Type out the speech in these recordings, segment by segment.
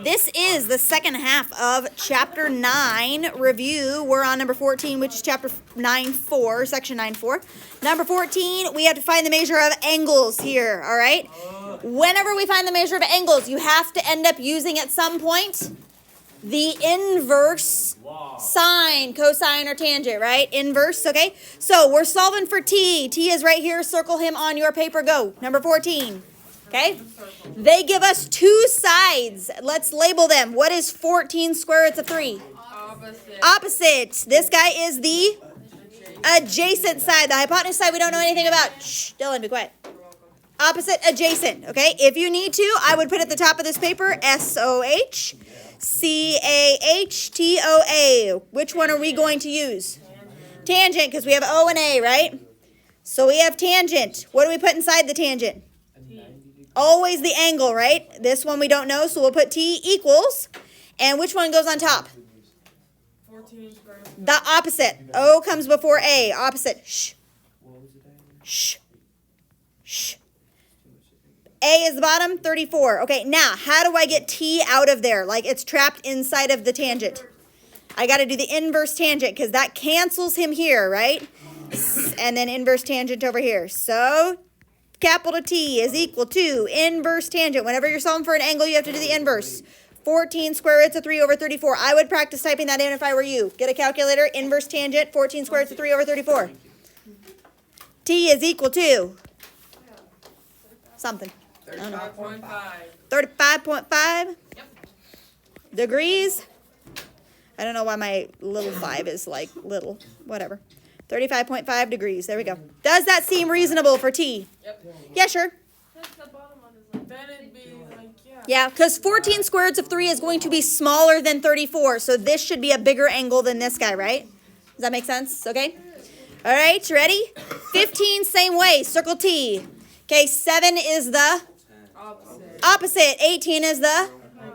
This is the second half of Chapter 9 review. We're on number 14, which is Chapter 9.4, Section 9.4. Number 14, we have to find the measure of angles here, all right? Whenever we find the measure of angles, you have to end up using at some point the inverse sine, cosine, or tangent, right? Inverse, okay? So we're solving for t. T is right here. Circle him on your paper. Go. Number 14. Okay? They give us two sides. Let's label them. What is 14 square roots of 3? Opposite. This guy is the adjacent side. The hypotenuse side we don't know anything about. Shh, Dylan, be quiet. Opposite, adjacent, okay? If you need to, I would put at the top of this paper, SOH, CAHTOA. Which one are we going to use? Tangent, because we have O and A, right? So we have tangent. What do we put inside the tangent? Always the angle, right? This one we don't know, so we'll put T equals. And which one goes on top? 14 square. The opposite. O comes before A. Opposite. Shh. Shh. Shh. A is the bottom, 34. Okay, now, how do I get T out of there? Like it's trapped inside of the tangent. I got to do the inverse tangent because that cancels him here, right? And then inverse tangent over here. So capital T is equal to inverse tangent. Whenever you're solving for an angle, you have to do the inverse. 14 square roots of 3 over 34. I would practice typing that in if I were you. Get a calculator, inverse tangent, 14 square roots of 3 over 34. T is equal to something. 35.5. 35.5 degrees. I don't know why my little 5 is like little. Whatever. 35.5 degrees. There we go. Does that seem reasonable for T? Yep. Yeah, sure. Then it'd be like, yeah. Yeah, because 14 square roots of 3 is going to be smaller than 34. So this should be a bigger angle than this guy, right? Does that make sense? Okay. All right, you ready? 15, same way. Circle T. Okay, 7 is the opposite. 18 is the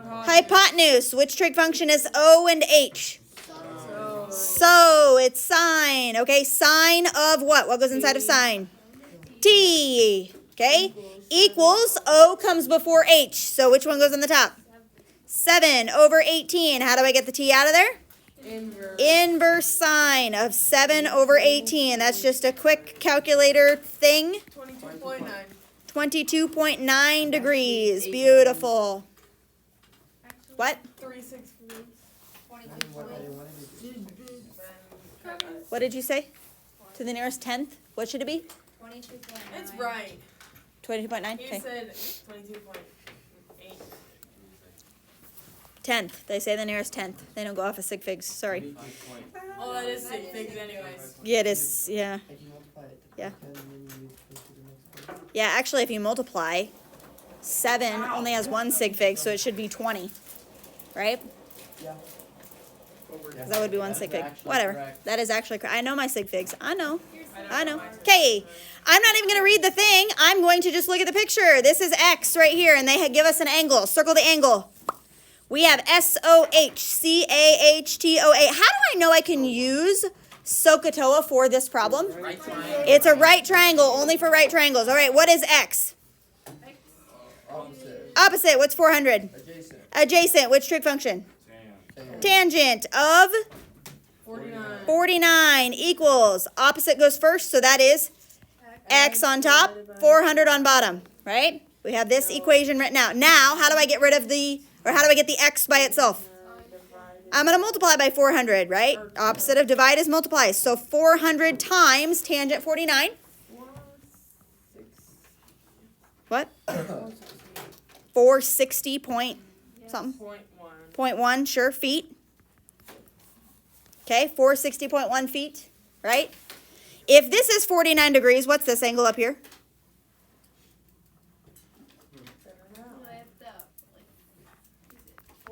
hypotenuse. Which trig function is O and H? So it's sine. Okay, sine of what? What goes inside of sine? T. Okay, equals O comes before H. So which one goes on the top? 7 over 18. How do I get the T out of there? Inverse sine of 7 over 18. That's just a quick calculator thing. 22.9. 22.9 degrees. Beautiful. What? 36 degrees. What did you say? To the nearest tenth? What should it be? 22.9. It's right. 22.9? He Okay. said 22.8. Tenth. They say the nearest tenth. They don't go off of sig figs. Sorry. Oh, that is 6 figs anyways. Yeah, it is. Yeah. Yeah. Yeah, actually, if you multiply, 7 only has one sig fig, so it should be 20. Right? That would be one sig fig. Whatever. That is actually correct. I know my sig figs. I know. Okay. I'm not even going to read the thing. I'm going to just look at the picture. This is X right here, and they give us an angle. Circle the angle. We have SOHCAHTOA. How do I know I can use SOHCAHTOA for this problem? It's a right triangle, only for right triangles. All right, what is X? Opposite. What's 400? Adjacent. Which trig function? Tangent of 49 equals. Opposite goes first, so that is X on top, 400 on bottom, right? We have this equation written out. Now, how do I get rid of how do I get the X by itself? I'm going to multiply by 400, right? Opposite of divide is multiply. So 400 times tangent 49. What? 460 point something. 0.1, sure, feet. Okay, 460.1 feet, right? If this is 49 degrees, what's this angle up here?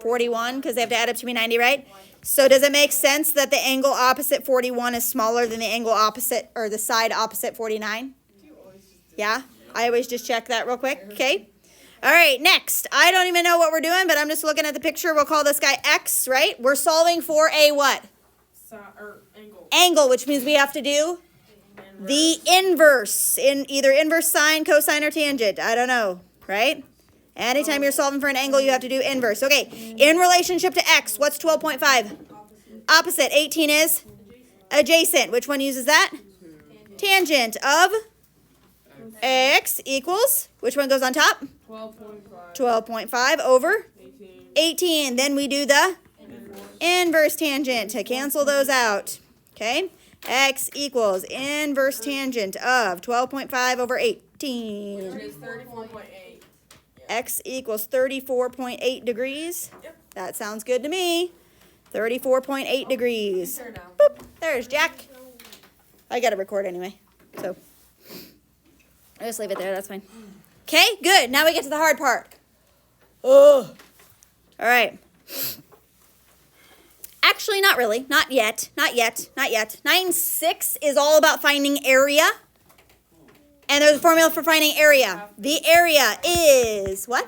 41, because they have to add up to be 90, right? So does it make sense that the angle opposite 41 is smaller than the angle opposite, or the side opposite 49? Yeah, I always just check that real quick, okay? All right, next. I don't even know what we're doing, but I'm just looking at the picture. We'll call this guy X, right? We're solving for a what? Angle. Angle, which means we have to do the inverse, in either inverse sine, cosine, or tangent. I don't know, right? Anytime you're solving for an angle, you have to do inverse. Okay, in relationship to x, what's 12.5? Opposite. 18 is adjacent. Which one uses that? Tangent of x equals, which one goes on top? 12.5. 12.5 over 18. 18. Then we do the inverse tangent to cancel those out. Okay? X equals inverse tangent of 12.5 over 18. Which is 34.8. X equals 34.8 degrees. Yep. That sounds good to me. 34.8 degrees. There now. Boop. There's Jack. I got to record anyway. So I'll just leave it there. That's fine. Okay, good. Now we get to the hard part. Oh. All right. Actually, not really. Not yet. Not yet. Not yet. 9.6 is all about finding area. And there's a formula for finding area. The area is what?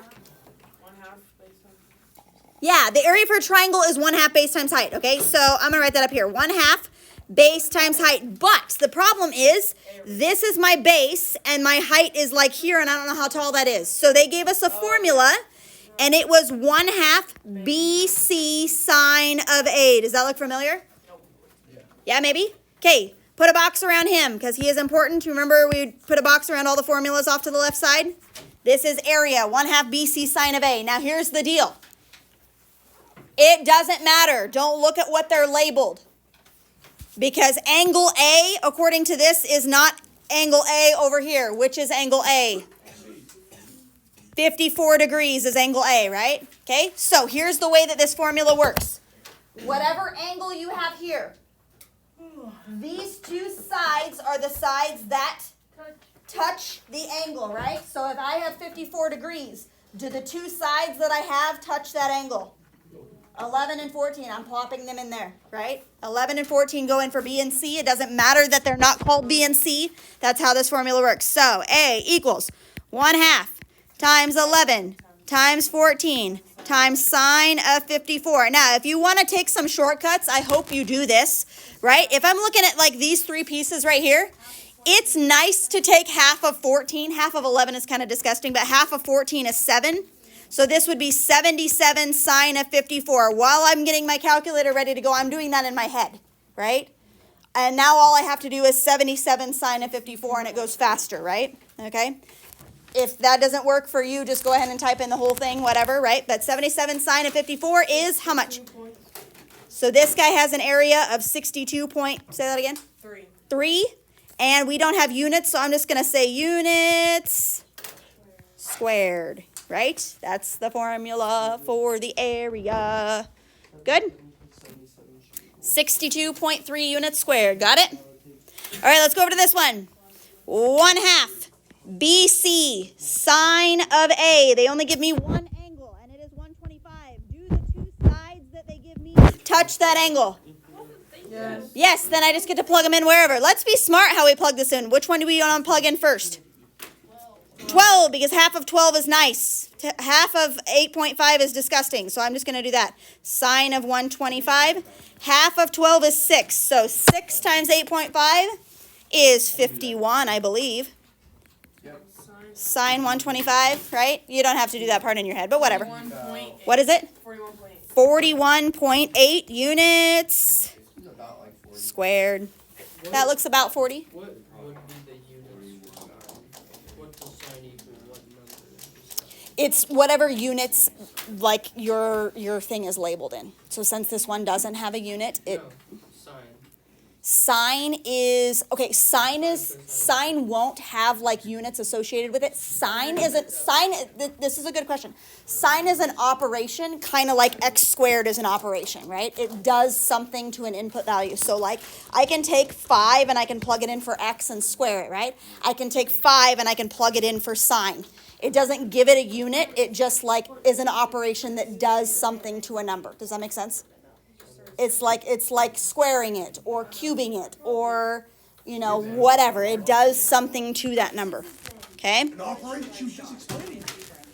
1/2 base on. Yeah, the area for a triangle is 1/2 base times height. Okay, so I'm going to write that up here. 1/2 base times height. But the problem is this is my base and my height is like here and I don't know how tall that is. So they gave us a formula and it was 1/2 BC sine of A. Does that look familiar? Yeah, maybe? Okay, put a box around him because he is important. Remember we put a box around all the formulas off to the left side? This is area, 1/2 BC sine of A. Now here's the deal. It doesn't matter. Don't look at what they're labeled. Because angle A, according to this, is not angle A over here. Which is angle A? 54 degrees is angle A, right? Okay, so here's the way that this formula works. Whatever angle you have here, these two sides are the sides that touch the angle, right? So if I have 54 degrees, do the two sides that I have touch that angle? 11 and 14, I'm plopping them in there, right? 11 and 14 go in for B and C. It doesn't matter that they're not called B and C. That's how this formula works. So A equals 1/2 times 11 times 14 times sine of 54. Now, if you want to take some shortcuts, I hope you do this, right? If I'm looking at like these three pieces right here, it's nice to take half of 14. Half of 11 is kind of disgusting, but half of 14 is 7. So this would be 77 sine of 54. While I'm getting my calculator ready to go, I'm doing that in my head, right? And now all I have to do is 77 sine of 54, and it goes faster, right? Okay? If that doesn't work for you, just go ahead and type in the whole thing, whatever, right? But 77 sine of 54 is how much? So this guy has an area of 62 point, say that again? 3. And we don't have units, so I'm just going to say units squared. Right? That's the formula for the area. Good? 62.3 units squared. Got it? All right, let's go over to this one. 1/2 BC sine of A. They only give me one angle, and it is 125. Do the two sides that they give me touch that angle? Yes. Yes, then I just get to plug them in wherever. Let's be smart how we plug this in. Which one do we want to plug in first? 12, because half of 12 is nice. Half of 8.5 is disgusting, so I'm just going to do that. Sine of 125. Half of 12 is 6, so 6 times 8.5 is 51, I believe. Sine 125, right? You don't have to do that part in your head, but whatever. 41.8. What is it? 41.8. 41.8 units squared. That looks about 40. What would be the units for sine? What does sine equal what number? It's whatever units like your thing is labeled in. So since this one doesn't have a unit, it No, sine. sine is okay. Sine won't have like units associated with it. Sine isn't sine. This is a good question. Sine is an operation, kind of like x squared is an operation, right? It does something to an input value. So like I can take 5 and I can plug it in for x and square it, right? I can take 5 and I can plug it in for sine. It doesn't give it a unit. It just like is an operation that does something to a number. Does that make sense? It's like squaring it or cubing it or, you know, whatever. It does something to that number. Okay? An operation, she was just explaining.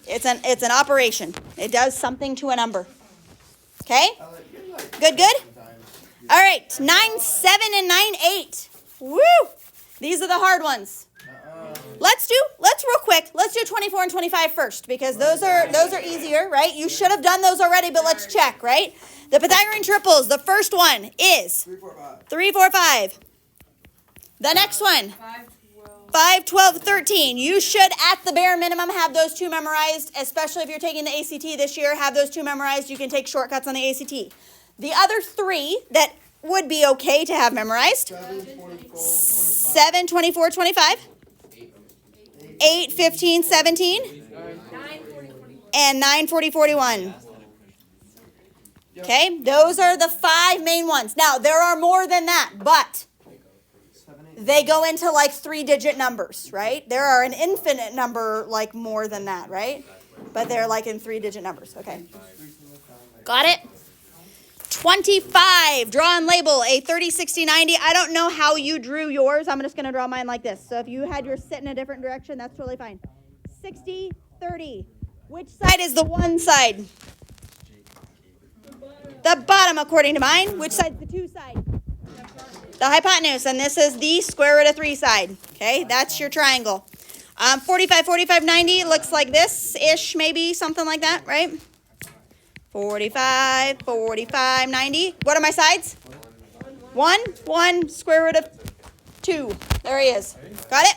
It's an operation. It does something to a number. Okay? Good, good? All right. 9-7 and 9-8. Woo! These are the hard ones. Let's real quick. Let's do 24 and 25 first because those are easier, right? You should have done those already, but let's check, right? The Pythagorean triples. The first one is 3, 4, 5. 3, 4, 5. The next one, 5, 12. 5, 12, 13. You should, at the bare minimum, have those two memorized, especially if you're taking the ACT this year. Have those two memorized. You can take shortcuts on the ACT. The other three that would be okay to have memorized: 7, 24, 25, 8, 15, 17, 9, 40, 40. and 9, 40, 41. Okay, those are the 5 main ones. Now, there are more than that, but they go into like 3-digit numbers, right? There are an infinite number like more than that, right? But they're like in 3-digit numbers, okay? Got it? 25, draw and label a 30, 60, 90. I don't know how you drew yours. I'm just going to draw mine like this. So if you had yours sit in a different direction, that's totally fine. 60, 30. Which side is the one side? The bottom, according to mine. Which side's the 2 side? The hypotenuse. And this is the square root of 3 side. Okay, that's your triangle. 45, 45, 90 looks like this-ish, maybe, something like that, right? 45, 45, 90. What are my sides? 1, 1, square root of 2. There he is. Got it?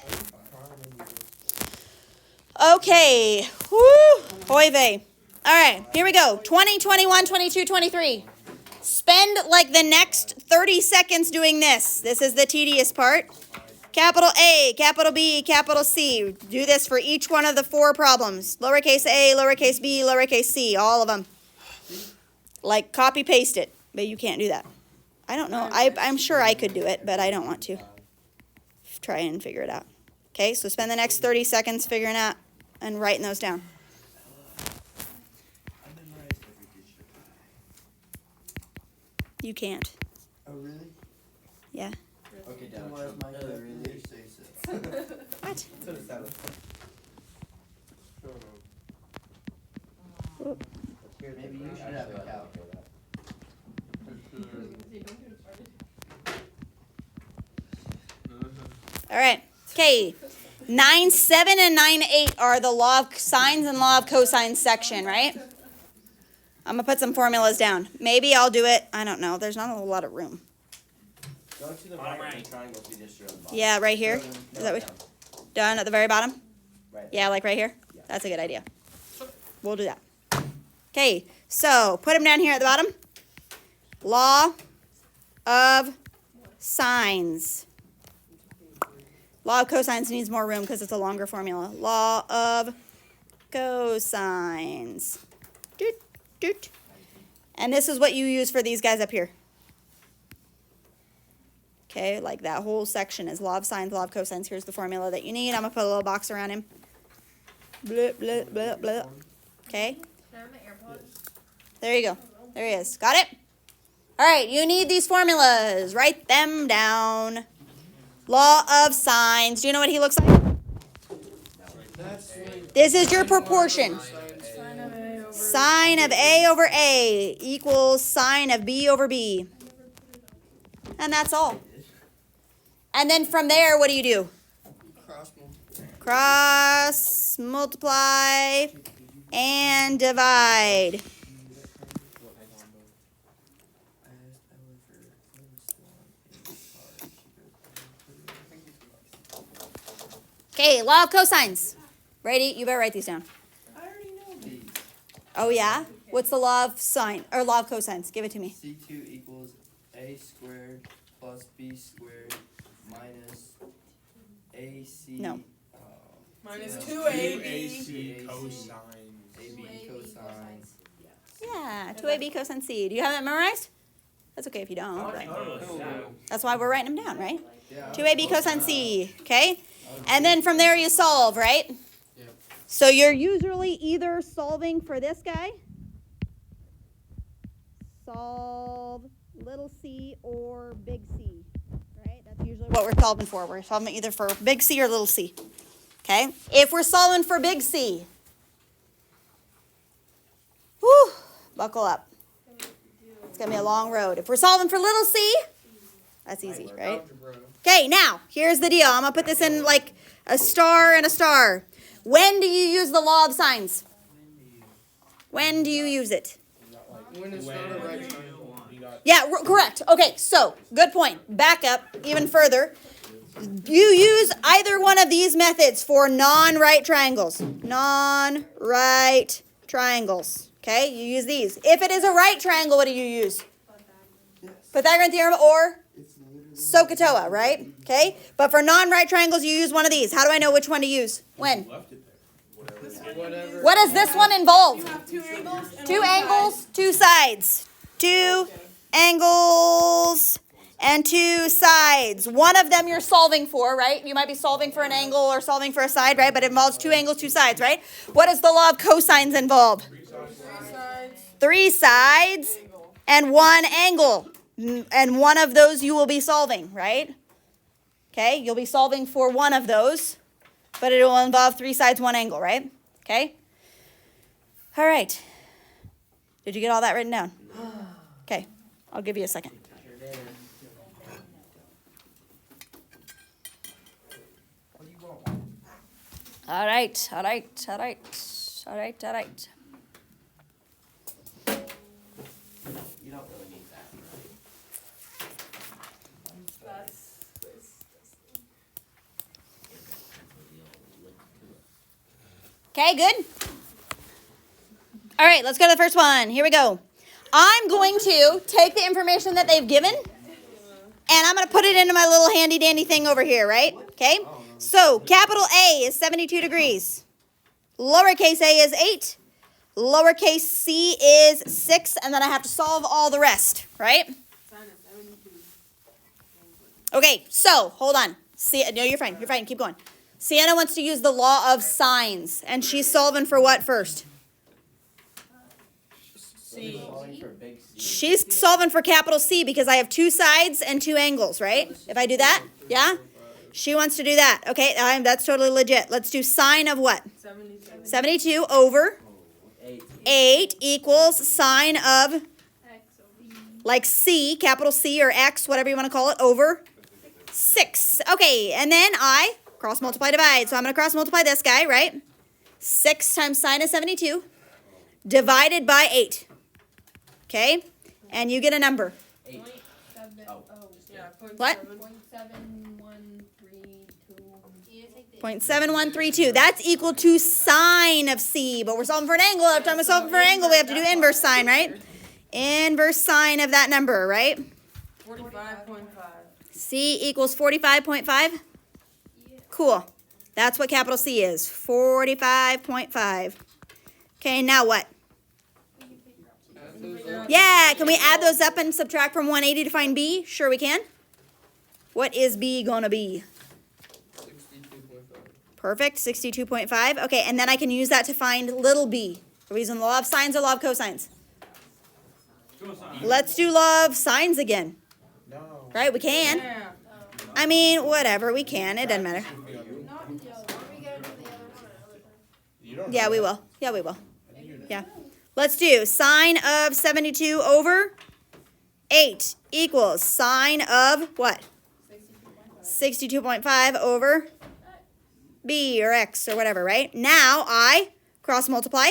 Okay. Woo! Hoy vey. All right, here we go. 20, 21, 22, 23. Spend like the next 30 seconds doing this. This is the tedious part. Capital A, capital B, capital C. Do this for each one of the 4 problems. Lowercase a, lowercase b, lowercase c, all of them. Like copy paste it, but you can't do that. I don't know. I'm sure I could do it, but I don't want to. Try and figure it out. Okay, so spend the next 30 seconds figuring out and writing those down. You can't. Oh, really? Yeah. Okay, Dad. Where's my really say so? What? That's what it sounded like. Maybe you should have a cow. All right. Okay. 9, 7, and 9, 8 are the law of sines and law of cosines section, right? I'm going to put some formulas down. Maybe I'll do it. I don't know. There's not a whole lot of room. Go to the Bottom right right. triangle to just your bottom. Yeah, right here. Is that what? Done at the very bottom? Right. Yeah, like right here? That's a good idea. We'll do that. Okay, so put them down here at the bottom. Law of sines. Law of cosines needs more room because it's a longer formula. Law of cosines. Doot, doot. And this is what you use for these guys up here. Okay, like that whole section is law of sines, law of cosines. Here's the formula that you need. I'm going to put a little box around him. Blah, blah, blah, blah. Okay. There you go. There he is. Got it? All right, you need these formulas. Write them down. Law of sines. Do you know what he looks like? This is your proportion. Sine of A over A equals sine of B over B. And that's all. And then from there, what do you do? Cross, multiply, and divide. Okay, law of cosines. Ready? You better write these down. I already know these. Oh, yeah? What's the law of sine, or law of cosines? Give it to me. C2 equals A squared plus B squared minus AC. No. Minus No. 2AB. cosines. AB cosines. Yeah, 2AB cosine C. Do you have that memorized? That's okay if you don't. But that's why we're writing them down, right? Yeah. 2AB cosine C, okay? And then from there you solve, right? Yep. So you're usually either solving for this guy, solve little c or big C, right? That's usually what we're solving for. We're solving either for big C or little c, okay? If we're solving for big C, whew, buckle up. It's going to be a long road. If we're solving for little c, That's easy, right? Algebra. Okay, now, here's the deal. I'm going to put this in like a star and a star. When do you use the law of sines? When do you use it? When it's not a right triangle. Yeah, correct. Okay, so, good point. Back up even further. You use either one of these methods for non-right triangles. Non-right triangles. Okay, you use these. If it is a right triangle, what do you use? Pythagorean theorem or SOHCAHTOA, right? Okay, but for non-right triangles, you use one of these. How do I know which one to use? When? Whatever. What does this one involve? You have two angles and Two one side. angles, two sides. Two angles and two sides. One of them you're solving for, right? You might be solving for an angle or solving for a side, right? But it involves two angles, two sides, right? What does the law of cosines involve? Three sides and one angle. And one of those you will be solving, right? Okay, you'll be solving for one of those, but it will involve three sides, one angle, right? Okay? All right. Did you get all that written down? Okay, I'll give you a second. All right. You don't really need that. Okay, good? All right, let's go to the first one. Here we go. I'm going to take the information that they've given, and I'm going to put it into my little handy-dandy thing over here, right? Okay? So, capital A is 72 degrees. Lowercase a is 8. Lowercase c is 6, and then I have to solve all the rest, right? Okay, so, hold on. No, you're fine. You're fine. Keep going. Sienna wants to use the law of sines, and she's solving for what first? C. Solving for big C. She's solving for capital C because I have two sides and two angles, right? If I do that, yeah? She wants to do that. Okay, that's totally legit. Let's do sine of what? 72 over 8 equals sine of, like C, capital C or X, whatever you want to call it, over 6. Okay, and then I cross multiply divide. So I'm going to cross multiply this guy, right? 6 times sine of 72 divided by 8. Okay? And you get a number. 8. What? 0.7132. 0.7132. That's equal to sine of C. But we're solving for an angle. Every time we're solving for an angle, we have to do inverse sine, right? Inverse sine of that number, right? 45.5. C equals 45.5. Cool. That's what capital C is. 45.5. Okay, now what? Yeah, can we add those up and subtract from 180 to find B? Sure we can. What is B gonna be? 62.5. Perfect, 62.5. Okay, and then I can use that to find little b. Are we using the law of sines or law of cosines? Let's do law of sines again. No. Right, we can. Yeah. I mean, whatever, we can. It doesn't matter. You don't Yeah, know we that. will. Yeah, we will. I think you know. Yeah. Let's do sine of 72 over 8 equals sine of what? 62.5 over b or x or whatever, right? Now I cross multiply.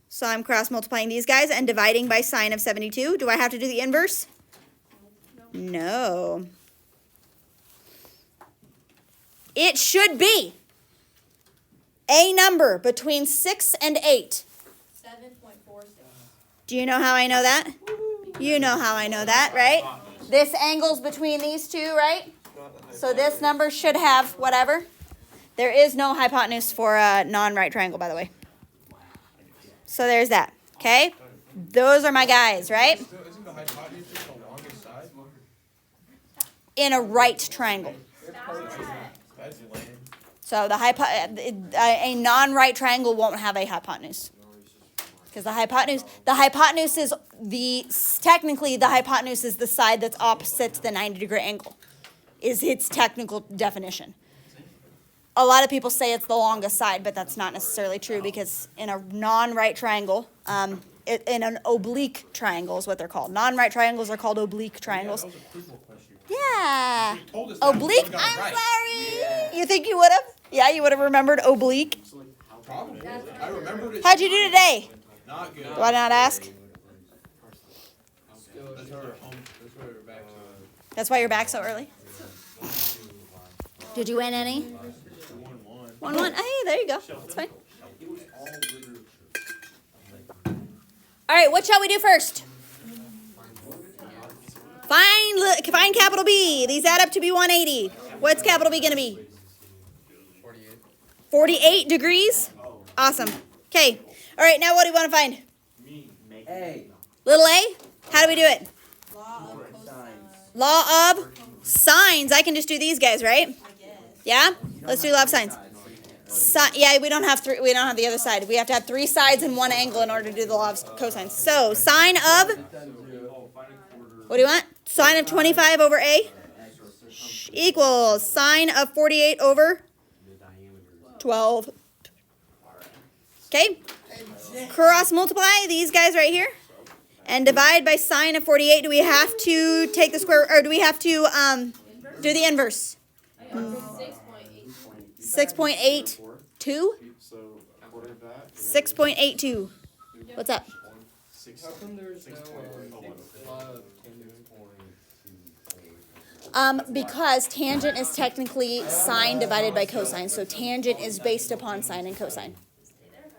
So I'm cross multiplying these guys and dividing by sine of 72. Do I have to do the inverse? No. It should be a number between 6 and 8. 7.46. Do you know how I know that? You know how I know that, right? This angle's between these two, right? So this number should have whatever. There is no hypotenuse for a non-right triangle, by the way. So there's that, okay? Those are my guys, right? Still, isn't the hypotenuse just the longest side? In a right triangle. That's lame. So a non-right triangle won't have a hypotenuse. Because the hypotenuse is technically the hypotenuse is the side that's opposite the 90-degree angle, is its technical definition. A lot of people say it's the longest side, but that's not necessarily true because in a non-right triangle, in an oblique triangle is what they're called. Non-right triangles are called oblique triangles. Yeah, that was a Kugel question. Yeah. You told us that, we Oblique? would've got it I'm right. sorry. Yeah. You think you would have? Yeah, you would have remembered oblique. Probably. I remembered it. How'd you do today? Not good. Why not ask? That's why we're home. That's why we're back. That's why you're back so early. Did you win any? 1-1. 1-1. Hey, there you go. That's fine. All right, what shall we do first? Find capital B. These add up to be 180. What's capital B going to be? 48 degrees? Awesome. Okay. All right, now what do we want to find? A. Little a? How do we do it? Signs. Law of signs. I can just do these guys, right? Yeah? Let's do law of signs. Yeah, we don't have three. We don't have the other side. We have to have three sides and one angle in order to do the law of cosines. So sine of, what do you want? Sine of 25 over a equals sine of 48 over 12. Okay. Cross multiply these guys right here and divide by sine of 48. Do we have to take the square, or do we have to do the inverse? 6.82. 6.82. What's up? How come there's no law of tangent? Because tangent is technically sine divided by cosine. So tangent is based upon sine and cosine.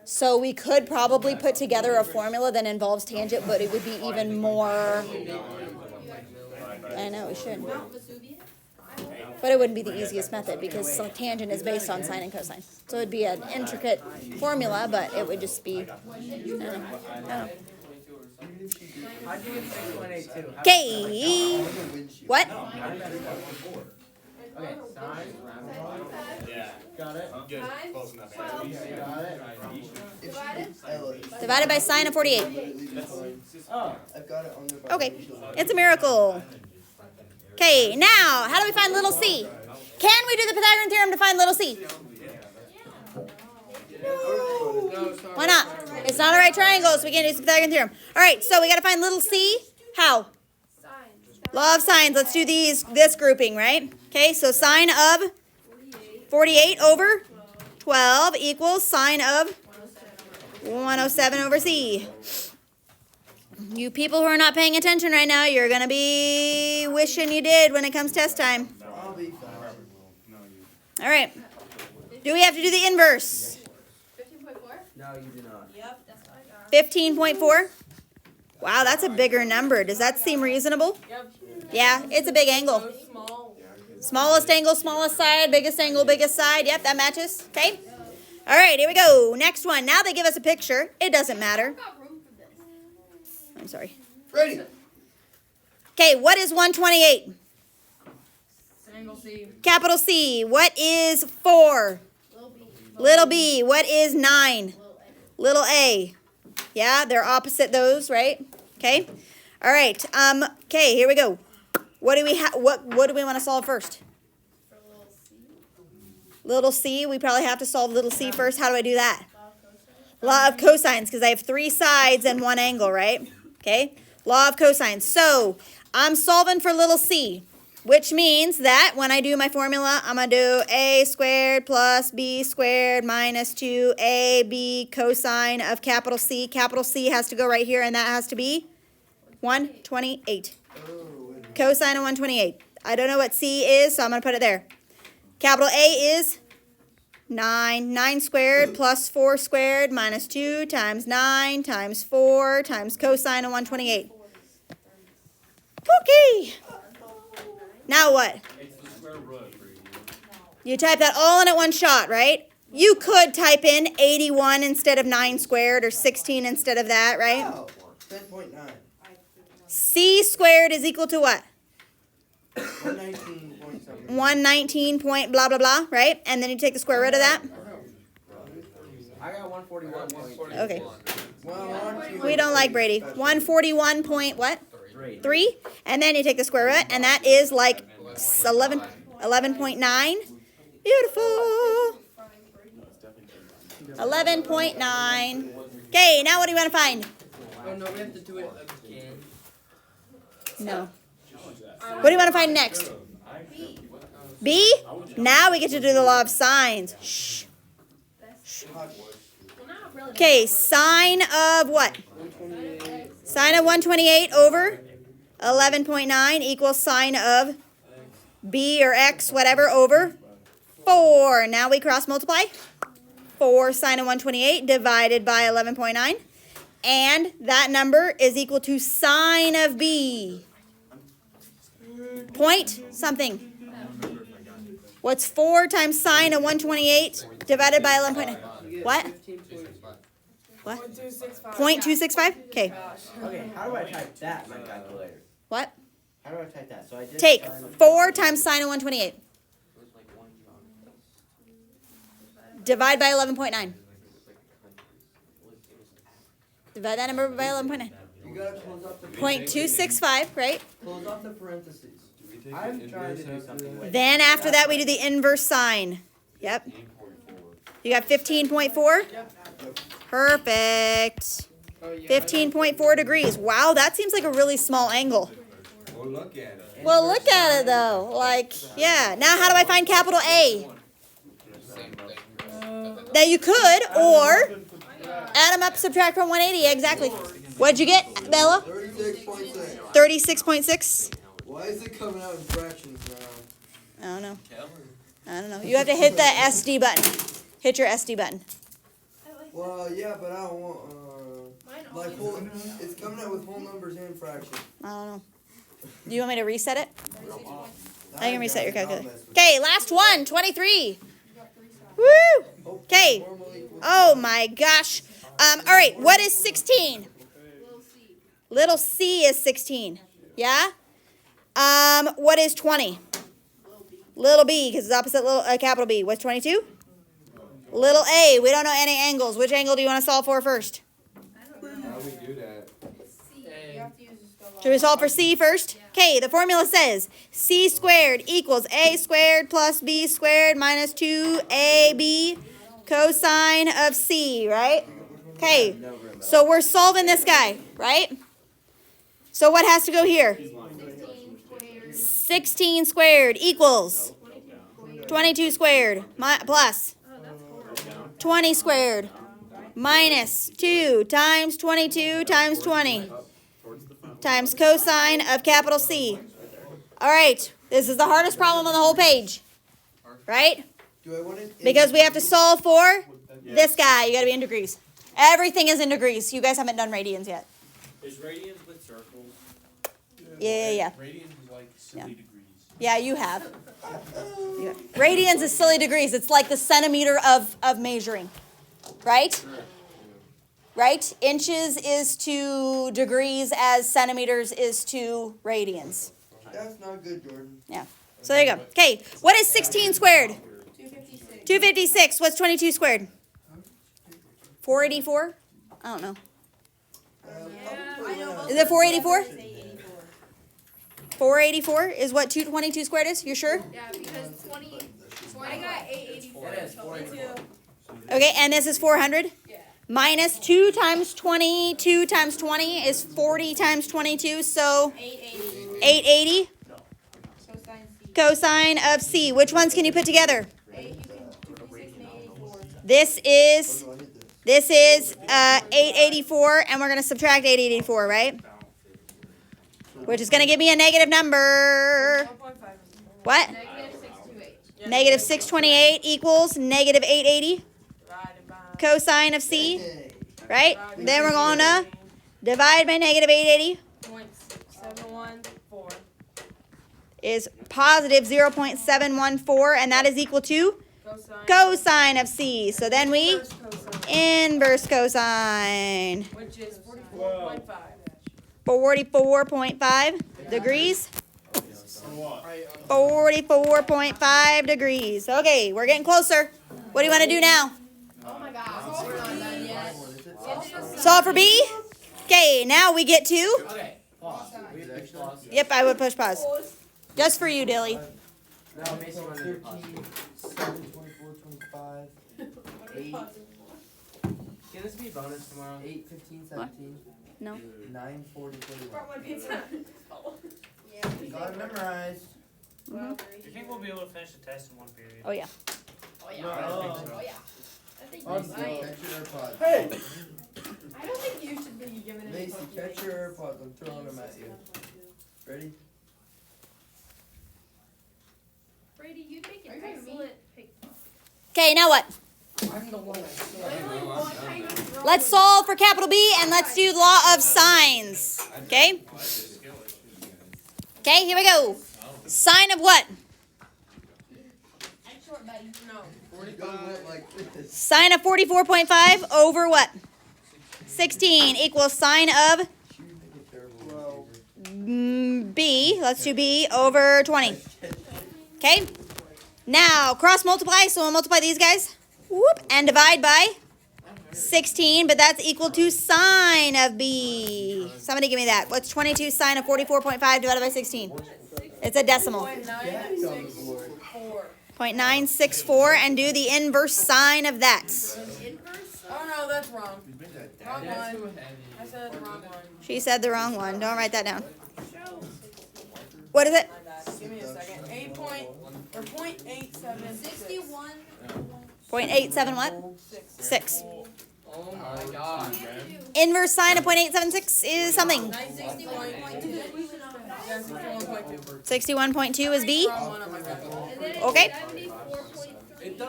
So we could probably put together a formula that involves tangent, but it would be even more. I know, we should. But it wouldn't be the easiest method because tangent is based on sine and cosine. So it'd be an intricate formula, but it would just be, I don't know. How'd you get 6.82? Okay. What? Okay, sign. Yeah. Got it. Good. Close enough. Got it. Divided by sine of 48. Oh, I've got it on the. Okay. It's a miracle. Okay, now, how do we find little c? Can we do the Pythagorean theorem to find little c? Why not? It's not a right triangle, so we can't use the Pythagorean theorem. All right, so we got to find little c. How? Law of sines. Let's do this grouping, right? Okay, so sine of 48 over 12 equals sine of 107 over c. You people who are not paying attention right now, you're going to be wishing you did when it comes test time. I'll be fine. All right. Do we have to do the inverse? 15.4? No, you do not. Yep, that's what I got. 15.4? Wow, that's a bigger number. Does that seem reasonable? Yep. Yeah, it's a big angle. So small. Smallest angle, smallest side, biggest angle, biggest side. Yep, that matches. Okay. All right, here we go. Next one. Now they give us a picture. It doesn't matter. I've got room for this. I'm sorry. Ready. Okay, what is 128? Angle C. Capital C. What is 4? Little B. Little b. What is 9? Little A. Little a. Yeah, they're opposite those, right? Okay. All right. Okay, here we go. What do we what do we want to solve first? For little C. Little c. We probably have to solve little c first. How do I do that? Law of cosines, because I have three sides and one angle, right? Okay. Law of cosines. So I'm solving for little c, which means that when I do my formula, I'm going to do a squared plus b squared minus 2ab cosine of capital C. Capital C has to go right here, and that has to be 128. Cosine of 128. I don't know what c is, so I'm going to put it there. Capital A is 9. 9 squared plus 4 squared minus 2 times 9 times 4 times cosine of 128. Okay. Now what? You type that all in at one shot, right? You could type in 81 instead of 9 squared or 16 instead of that, right? Oh, 10.9. C squared is equal to what? 119 point something. 119 point blah, blah, blah, right? And then you take the square root of that. I got 141. Okay. Well, We don't like Brady. 141 point what? 3. 3. And then you take the square root, and that is like 11.9. Beautiful. 11.9. Okay, now what do you want to find? Oh no, we have to do it again. No. What do you want to find next? B? Now we get to do the law of sines. Shh. Okay, sine of what? Sine of 128 over 11.9 equals sine of B or X, whatever, over 4. Now we cross multiply. 4 sine of 128 divided by 11.9. And that number is equal to sine of B. Point something. What's 4 times sine of 128 divided by 11.9? What? What? 0.265? Okay. Okay, how do I type that in my calculator? What? How do I type that? So I did Take sine of 4 times sine of 128. Divide by 11.9. Divide that number by 11.9. You gotta close up the 0.265, right? close up the parentheses. I'm trying to do something with Then after that we do the inverse sine. Yep. You got 15.4? Perfect. 15.4 degrees. Wow, that seems like a really small angle. Well, look at it. Well, look at it though. Like, yeah. Now how do I find capital A? That you could, or add them up, subtract from 180. Exactly. What'd you get, Bella? 36.6. 36.6? Why is it coming out in fractions now? I don't know. I don't know. You have to hit the SD button. Hit your SD button. Well, yeah, but I don't want, like whole, it's coming out with whole numbers and fractions. I don't know. Do you want me to reset it? I can reset your calculator. Okay, last one, 23. Woo! Okay. Oh my gosh. All right, what is 16? Little c is 16. Yeah? What is 20? Little b, because it's opposite little capital B. What's 22? Little a. We don't know any angles. Which angle do you want to solve for first? How do we do that? Should we solve for c first? Okay, the formula says c squared equals a squared plus b squared minus 2ab cosine of c, right? Okay, so we're solving this guy, right? So what has to go here? 16 squared equals 22 squared plus 20 squared minus 2 times 22 times 20 times cosine of capital C. All right, this is the hardest problem on the whole page, right? Do I want it in Because we have to solve for this guy. You got to be in degrees. Everything is in degrees. You guys haven't done radians yet. Is radians with circles? Yeah. Radians is like silly degrees. Yeah, you have. Radians is silly degrees. It's like the centimeter of measuring, right? Right? Inches is to degrees as centimeters is to radians. That's not good, Jordan. Yeah. So there you go. Okay, what is 16 squared? 256. 256. What's 22 squared? 484? I don't know. Is it 484? 484 is what 222 squared is? You sure? Yeah, because 20. I got 884. It is 44. Okay, and this is 400? Yeah. Minus 2 times 20, 2 times 20 is 40 times 22, so 880. 880 Cosine C. cosine of C. Which ones can you put together? 256 and 884. This is 884, and we're going to subtract 884, right? Which is going to give me a negative number. 1.5. What? Negative 628. Negative 628 equals negative 880 cosine of C, Hey. right? Then we're going to divide by negative 880 .714. is positive 0.714, and that is equal to cosine of C. So then we inverse cosine. Which is 44.5. 44.5 degrees. 44.5 degrees. Okay, we're getting closer. What do you want to do now? Oh my god. We're not done yet. Solve for B? Okay, now we get to... Okay, pause. We have to pause. Yep, I would push pause. Just for you, Dilly. No, Mason wanted to pause. 7, 24, 25, 8. Can this be bonus tomorrow? 8, 15, 17. No. 9, 40, 41. Got it memorized. Do you think we'll be able to finish the test in one period? Oh, yeah. Oh yeah. No. Oh yeah. I think you're Macy, right. catch your AirPods. I don't think you should be given any Macy, cookie catch eggs. your AirPods. I'm throwing them at you. Ready? Brady, you make Are an you talking to me? excellent pick. Okay, now what? I'm the one that saw Literally one tiny throw. Let's solve for capital B and let's do the law of sines. Okay? Okay, here we go. Sine of what? I'm short, buddy. No. 45 like this. Sine of 44.5 over what? 16 equals sine of B. Let's do B over 20. Okay? Now, cross multiply, so we'll multiply these guys. Whoop, and divide by 16, but that's equal to sine of B. Somebody give me that. What's 22 sine of 44.5 divided by 16? It's a decimal. 0.964. 0.964, and do the inverse sine of that. Inverse? Oh no, that's wrong. Wrong one. I said the wrong one. She said the wrong one. Don't write that down. What is it? Give me a second. 0.87. 61. 0.87 what? 6. Oh my god. Inverse sine of 0.876 is something. 961.2. Yeah, 61.2. 61.2 is B. Wrong one on my bad. Okay.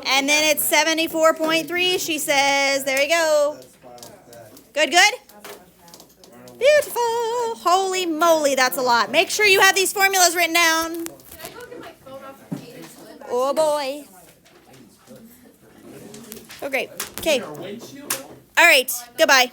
And then it's 74.3. She says, there you go. Good, good? Beautiful. Holy moly, that's a lot. Make sure you have these formulas written down. Can I go get my phone off the page? Oh boy. Oh great. Okay. All right. Goodbye.